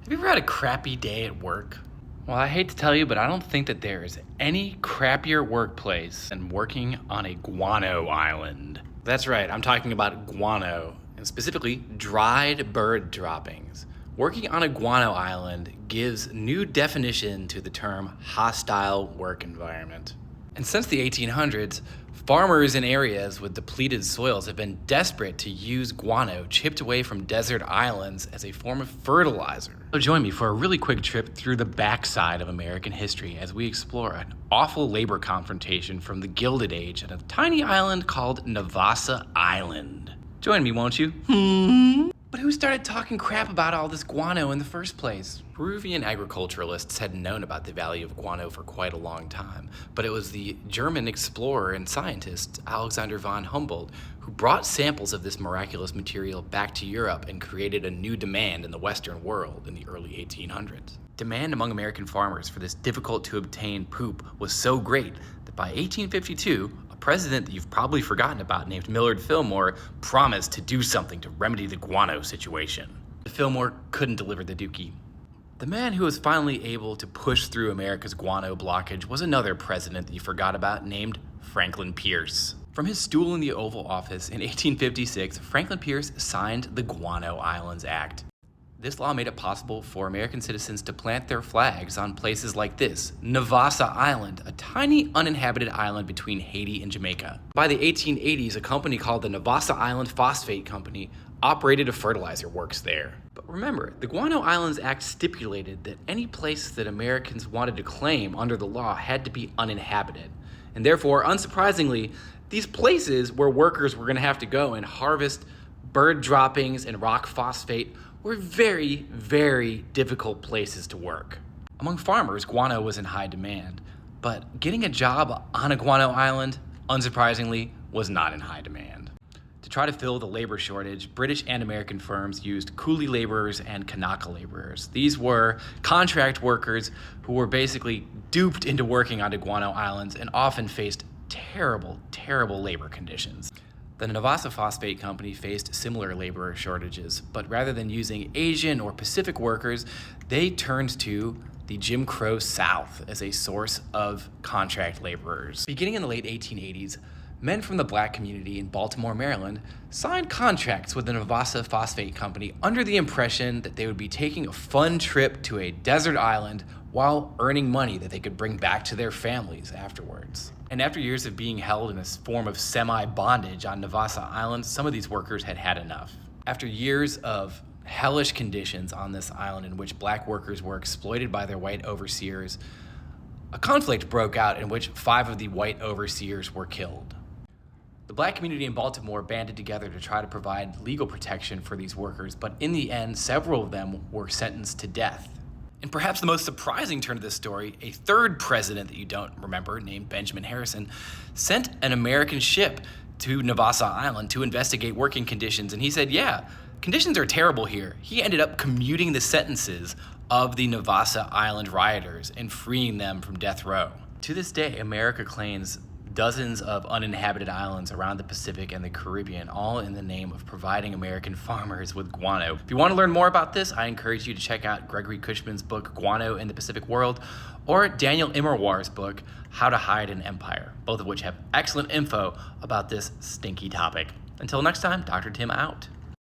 Have you ever had a crappy day at work? Well, I hate to tell you, but I don't think that there is any crappier workplace than working on a guano island. That's right, I'm talking about guano, and specifically dried bird droppings. Working on a guano island gives new definition to the term hostile work environment. And since the 1800s, farmers in areas with depleted soils have been desperate to use guano chipped away from desert islands as a form of fertilizer. So join me for a really quick trip through the backside of American history as we explore an awful labor confrontation from the Gilded Age at a tiny island called Navassa Island. Join me, won't you? But who started talking crap about all this guano in the first place? Peruvian agriculturalists had known about the value of guano for quite a long time, but it was the German explorer and scientist Alexander von Humboldt who brought samples of this miraculous material back to Europe and created a new demand in the Western world in the early 1800s. Demand among American farmers for this difficult-to-obtain poop was so great that by 1852, president that you've probably forgotten about named Millard Fillmore promised to do something to remedy the guano situation. But Fillmore couldn't deliver the dookie. The man who was finally able to push through America's guano blockage was another president that you forgot about named Franklin Pierce. From his stool in the Oval Office in 1856, Franklin Pierce signed the Guano Islands Act. This law made it possible for American citizens to plant their flags on places like this, Navassa Island, a tiny uninhabited island between Haiti and Jamaica. By the 1880s, a company called the Navassa Island Phosphate Company operated a fertilizer works there. But remember, the Guano Islands Act stipulated that any place that Americans wanted to claim under the law had to be uninhabited. And therefore, unsurprisingly, these places where workers were going to have to go and harvest bird droppings and rock phosphate were very, very difficult places to work. Among farmers, guano was in high demand, but getting a job on a guano island, unsurprisingly, was not in high demand. To try to fill the labor shortage, British and American firms used coolie laborers and Kanaka laborers. These were contract workers who were basically duped into working on the guano islands and often faced terrible, terrible labor conditions. The Navassa Phosphate Company faced similar labor shortages, but rather than using Asian or Pacific workers, they turned to the Jim Crow South as a source of contract laborers. Beginning in the late 1880s, men from the black community in Baltimore, Maryland, signed contracts with the Navassa Phosphate Company under the impression that they would be taking a fun trip to a desert island while earning money that they could bring back to their families afterwards. And after years of being held in a form of semi-bondage on Navassa Island, some of these workers had had enough. After years of hellish conditions on this island in which black workers were exploited by their white overseers, a conflict broke out in which 5 of the white overseers were killed. The black community in Baltimore banded together to try to provide legal protection for these workers, but in the end, several of them were sentenced to death. And perhaps the most surprising turn of this story, a third president that you don't remember, named Benjamin Harrison, sent an American ship to Navassa Island to investigate working conditions, and he said, yeah, conditions are terrible here. He ended up commuting the sentences of the Navassa Island rioters and freeing them from death row. To this day, America claims dozens of uninhabited islands around the Pacific and the Caribbean, all in the name of providing American farmers with guano. If you want to learn more about this, I encourage you to check out Gregory Cushman's book, Guano in the Pacific World, or Daniel Immerwahr's book, How to Hide an Empire, both of which have excellent info about this stinky topic. Until next time, Dr. Tim out.